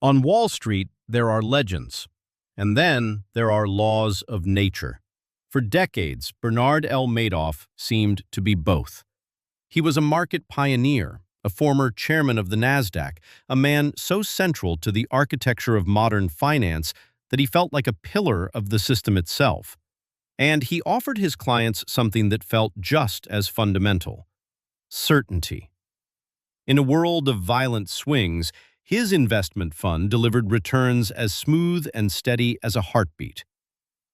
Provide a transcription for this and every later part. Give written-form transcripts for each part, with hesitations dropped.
On Wall Street, there are legends, and then there are laws of nature. For decades, Bernard L. Madoff seemed to be both. He was a market pioneer, a former chairman of the NASDAQ, a man so central to the architecture of modern finance that he felt like a pillar of the system itself. And he offered his clients something that felt just as fundamental: certainty. In a world of violent swings, his investment fund delivered returns as smooth and steady as a heartbeat.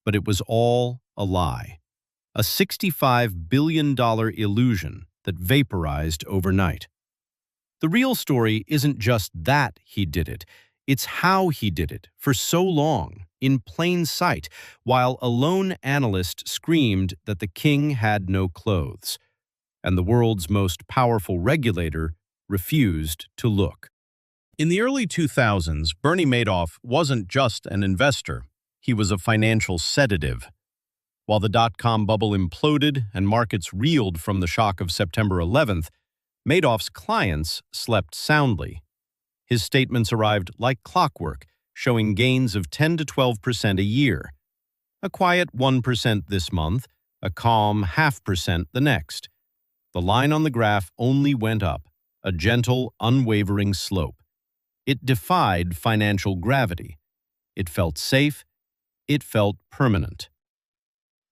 But it was all a lie, a $65 billion illusion that vaporized overnight. The real story isn't just that he did it, it's how he did it for so long, in plain sight, while a lone analyst screamed that the king had no clothes, and the world's most powerful regulator refused to look. In the early 2000s, Bernie Madoff wasn't just an investor, he was a financial sedative. While the dot-com bubble imploded and markets reeled from the shock of September 11th, Madoff's clients slept soundly. His statements arrived like clockwork, showing gains of 10 to 12% a year. A quiet 1% this month, a calm 0.5% the next. The line on the graph only went up, a gentle, unwavering slope. It defied financial gravity. It felt safe. It felt permanent.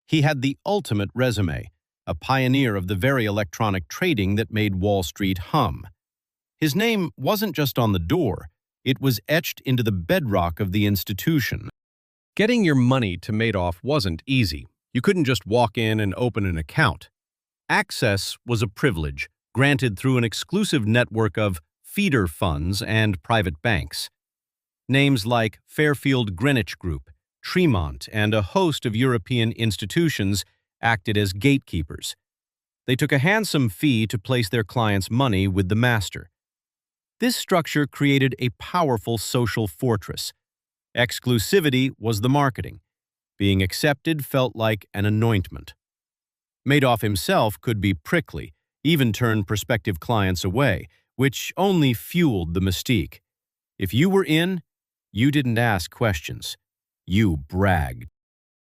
He had the ultimate resume, a pioneer of the very electronic trading that made Wall Street hum. His name wasn't just on the door, it was etched into the bedrock of the institution. Getting your money to Madoff wasn't easy. You couldn't just walk in and open an account. Access was a privilege, granted through an exclusive network of feeder funds and private banks. Names like Fairfield Greenwich Group, Tremont, and a host of European institutions acted as gatekeepers. They took a handsome fee to place their clients' money with the master. This structure created a powerful social fortress. Exclusivity was the marketing. Being accepted felt like an anointment. Madoff himself could be prickly, even turn prospective clients away, which only fueled the mystique. If you were in, you didn't ask questions. You bragged.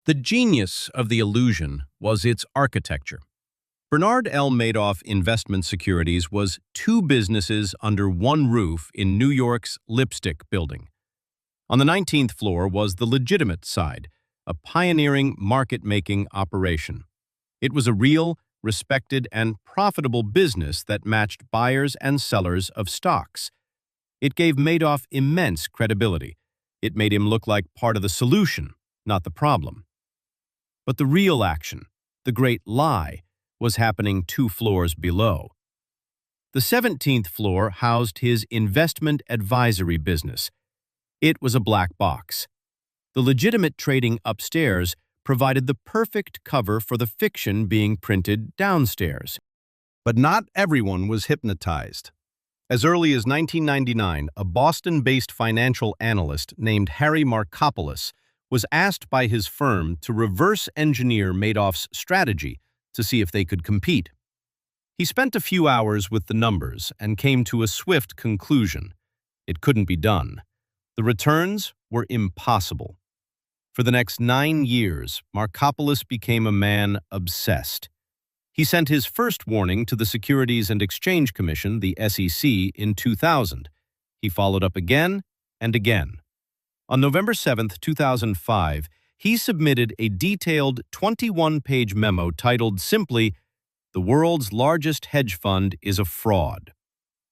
The genius of the illusion was its architecture. Bernard L. Madoff Investment Securities was two businesses under one roof in New York's Lipstick Building. On the 19th floor was the legitimate side, a pioneering market-making operation. It was a real, respected, and profitable business that matched buyers and sellers of stocks. It gave Madoff immense credibility. It made him look like part of the solution, not the problem. But the real action, the great lie, was happening 2 floors below. The 17th floor housed his investment advisory business. It was a black box. The legitimate trading upstairs provided the perfect cover for the fiction being printed downstairs. But not everyone was hypnotized. As early as 1999, a Boston-based financial analyst named Harry Markopolos was asked by his firm to reverse engineer Madoff's strategy to see if they could compete. He spent a few hours with the numbers and came to a swift conclusion. It couldn't be done. The returns were impossible. For the next 9 years, Markopolos became a man obsessed. He sent his first warning to the Securities and Exchange Commission, the SEC, in 2000. He followed up again and again. On November 7, 2005, he submitted a detailed 21-page memo titled simply, "The World's Largest Hedge Fund is a Fraud."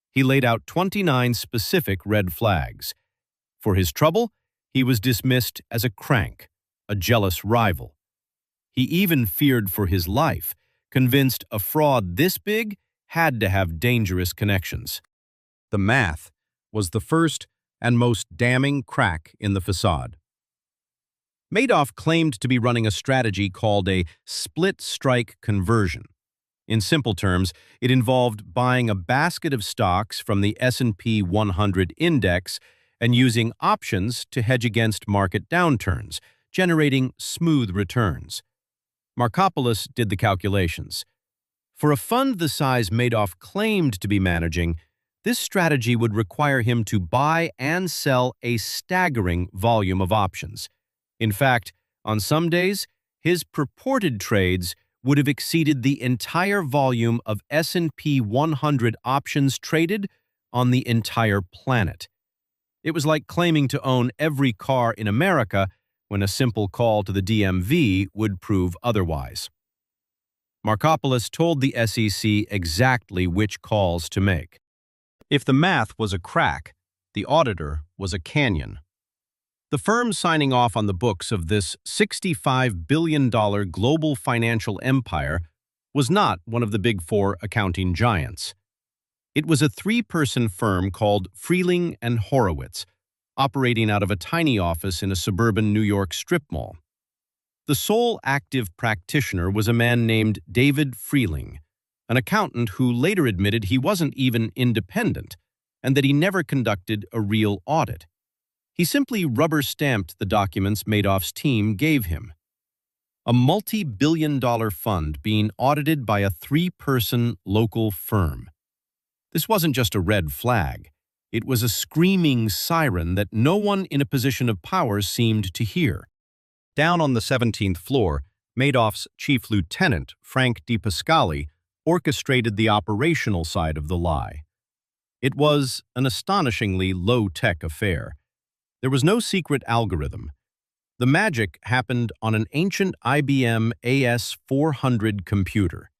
He laid out 29 specific red flags. For his trouble, he was dismissed as a crank, a jealous rival. He even feared for his life, convinced a fraud this big had to have dangerous connections. The math was the first and most damning crack in the facade. Madoff claimed to be running a strategy called a split-strike conversion. In simple terms, it involved buying a basket of stocks from the S&P 100 index and using options to hedge against market downturns, generating smooth returns. Markopolos did the calculations. For a fund the size Madoff claimed to be managing, This strategy would require him to buy and sell a staggering volume of options. In fact, on some days, his purported trades would have exceeded the entire volume of S&P 100 options traded on the entire planet. It was like claiming to own every car in America when a simple call to the DMV would prove otherwise. Markopoulos told the SEC exactly which calls to make. If the math was a crack, the auditor was a canyon. The firm signing off on the books of this $65 billion global financial empire was not one of the big four accounting giants. It was a three-person firm called Freeling and Horowitz, operating out of a tiny office in a suburban New York strip mall. The sole active practitioner was a man named David Freeling, an accountant who later admitted he wasn't even independent and that he never conducted a real audit. He simply rubber-stamped the documents Madoff's team gave him. A multi-billion-dollar fund being audited by a three-person local firm. This wasn't just a red flag. It was a screaming siren that no one in a position of power seemed to hear. Down on the 17th floor, Madoff's chief lieutenant, Frank DePascali, orchestrated the operational side of the lie. It was an astonishingly low-tech affair. There was no secret algorithm. The magic happened on an ancient IBM AS 400 computer.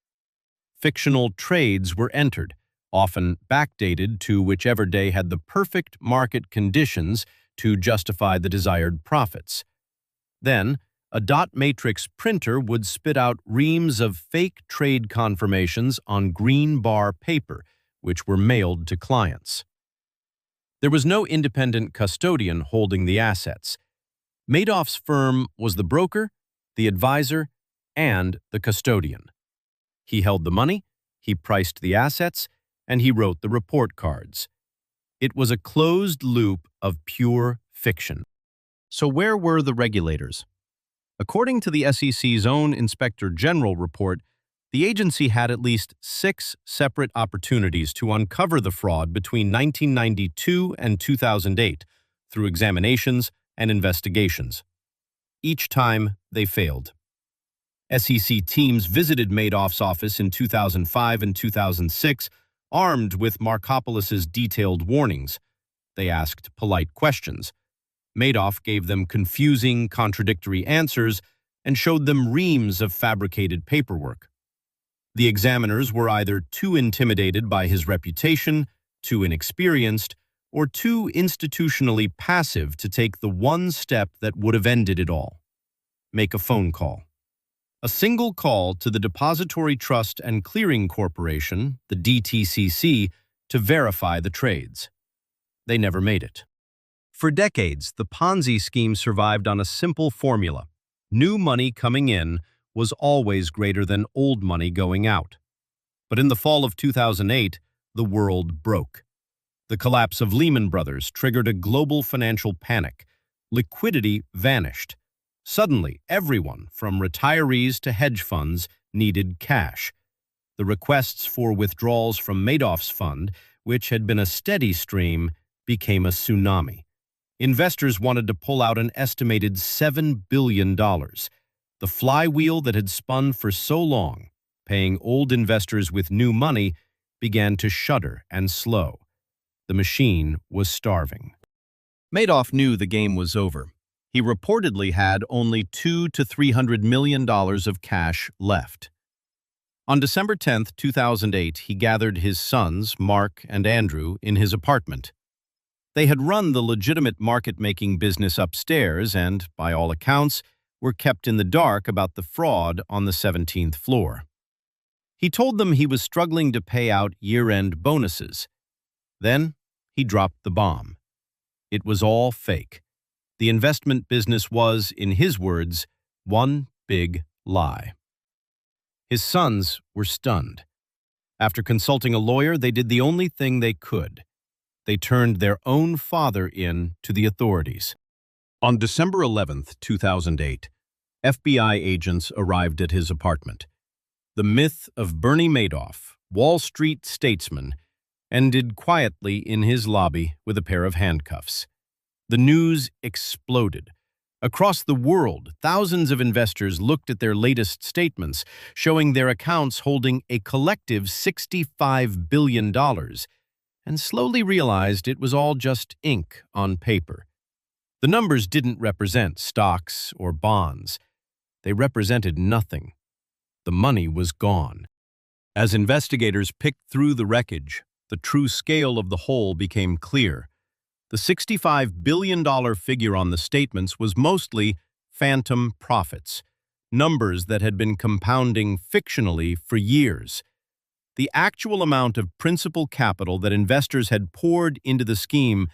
Fictional trades were entered, often backdated to whichever day had the perfect market conditions to justify the desired profits. Then, a dot matrix printer would spit out reams of fake trade confirmations on green bar paper, which were mailed to clients. There was no independent custodian holding the assets. Madoff's firm was the broker, the advisor, and the custodian. He held the money, he priced the assets, and he wrote the report cards. It was a closed loop of pure fiction. So where were the regulators? According to the SEC's own Inspector General report, the agency had at least 6 separate opportunities to uncover the fraud between 1992 and 2008 through examinations and investigations. Each time, they failed. SEC teams visited Madoff's office in 2005 and 2006, armed with Markopoulos's detailed warnings. They asked polite questions. Madoff gave them confusing, contradictory answers and showed them reams of fabricated paperwork. The examiners were either too intimidated by his reputation, too inexperienced, or too institutionally passive to take the one step that would have ended it all: make a phone call. A single call to the Depository Trust and Clearing Corporation, the DTCC, to verify the trades. They never made it. For decades, the Ponzi scheme survived on a simple formula. New money coming in was always greater than old money going out. But in the fall of 2008, the world broke. The collapse of Lehman Brothers triggered a global financial panic. Liquidity vanished. Suddenly, everyone, from retirees to hedge funds, needed cash. The requests for withdrawals from Madoff's fund, which had been a steady stream, became a tsunami. Investors wanted to pull out an estimated $7 billion. The flywheel that had spun for so long, paying old investors with new money, began to shudder and slow. The machine was starving. Madoff knew the game was over. He reportedly had only $200 to $300 million of cash left. On December 10, 2008, he gathered his sons, Mark and Andrew, in his apartment. They had run the legitimate market-making business upstairs and, by all accounts, were kept in the dark about the fraud on the 17th floor. He told them he was struggling to pay out year-end bonuses. Then he dropped the bomb. It was all fake. The investment business was, in his words, one big lie. His sons were stunned. After consulting a lawyer, they did the only thing they could. They turned their own father in to the authorities. On December 11, 2008, FBI agents arrived at his apartment. The myth of Bernie Madoff, Wall Street statesman, ended quietly in his lobby with a pair of handcuffs. The news exploded. Across the world, thousands of investors looked at their latest statements, showing their accounts holding a collective $65 billion, and slowly realized it was all just ink on paper. The numbers didn't represent stocks or bonds. They represented nothing. The money was gone. As investigators picked through the wreckage, the true scale of the whole became clear. The $65 billion figure on the statements was mostly phantom profits, numbers that had been compounding fictionally for years. The actual amount of principal capital that investors had poured into the scheme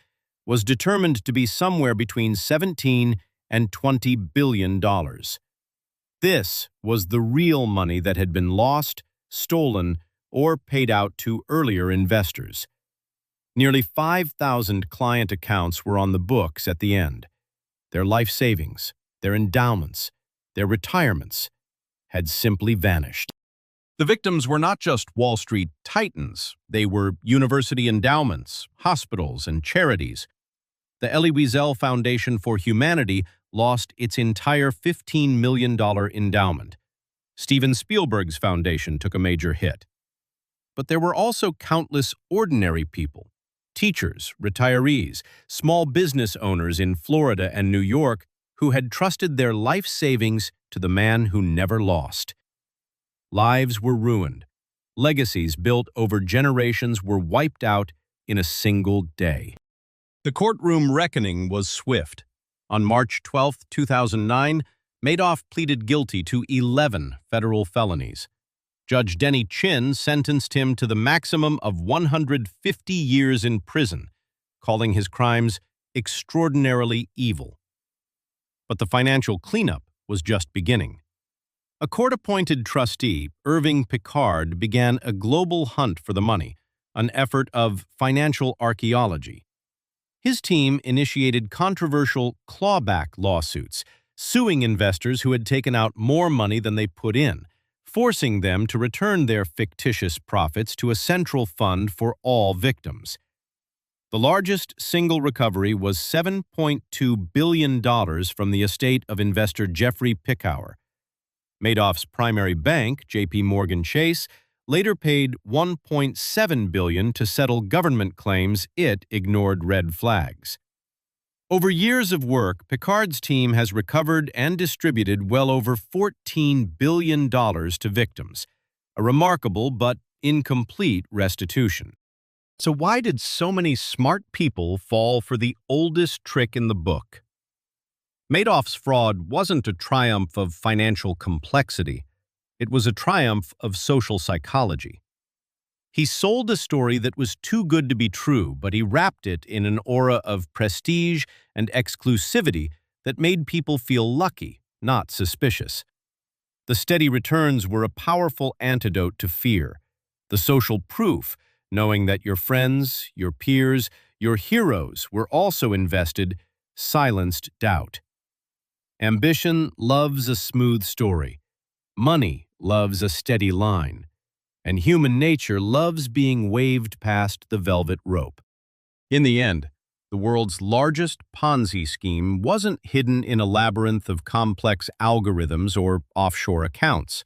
was determined to be somewhere between $17 and $20 billion. This was the real money that had been lost, stolen, or paid out to earlier investors. Nearly 5,000 client accounts were on the books at the end. Their life savings, their endowments, their retirements had simply vanished. The victims were not just Wall Street titans. They were university endowments, hospitals, and charities. The Elie Wiesel Foundation for Humanity lost its entire $15 million endowment. Steven Spielberg's foundation took a major hit. But there were also countless ordinary people, teachers, retirees, small business owners in Florida and New York who had trusted their life savings to the man who never lost. Lives were ruined. Legacies built over generations were wiped out in a single day. The courtroom reckoning was swift. On March 12, 2009, Madoff pleaded guilty to 11 federal felonies. Judge Denny Chin sentenced him to the maximum of 150 years in prison, calling his crimes extraordinarily evil. But the financial cleanup was just beginning. A court-appointed trustee, Irving Picard, began a global hunt for the money, an effort of financial archaeology. His team initiated controversial clawback lawsuits, suing investors who had taken out more money than they put in, forcing them to return their fictitious profits to a central fund for all victims. The largest single recovery was $7.2 billion from the estate of investor Jeffrey Pickauer. Madoff's primary bank, J.P. Morgan Chase, later paid $1.7 billion to settle government claims it ignored red flags. Over years of work, Picard's team has recovered and distributed well over $14 billion to victims, a remarkable but incomplete restitution. So why did so many smart people fall for the oldest trick in the book? Madoff's fraud wasn't a triumph of financial complexity. It was a triumph of social psychology. He sold a story that was too good to be true, but he wrapped it in an aura of prestige and exclusivity that made people feel lucky, not suspicious. The steady returns were a powerful antidote to fear. The social proof, knowing that your friends, your peers, your heroes were also invested, silenced doubt. Ambition loves a smooth story. Money loves a steady line. And human nature loves being waved past the velvet rope. In the end, the world's largest Ponzi scheme wasn't hidden in a labyrinth of complex algorithms or offshore accounts.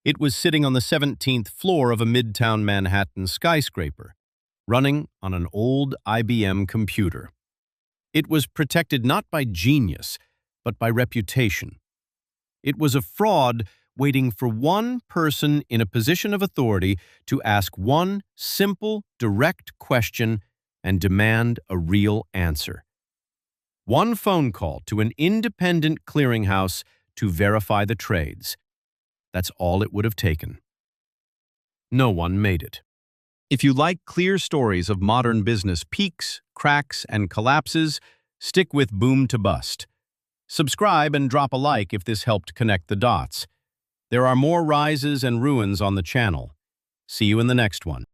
It was sitting on the 17th floor of a midtown Manhattan skyscraper, running on an old IBM computer. It was protected not by genius, but by reputation. It was a fraud waiting for one person in a position of authority to ask one simple, direct question and demand a real answer. One phone call to an independent clearinghouse to verify the trades. That's all it would have taken. No one made it. If you like clear stories of modern business peaks, cracks, and collapses, stick with Boomtobust. Subscribe and drop a like if this helped connect the dots. There are more rises and ruins on the channel. See you in the next one.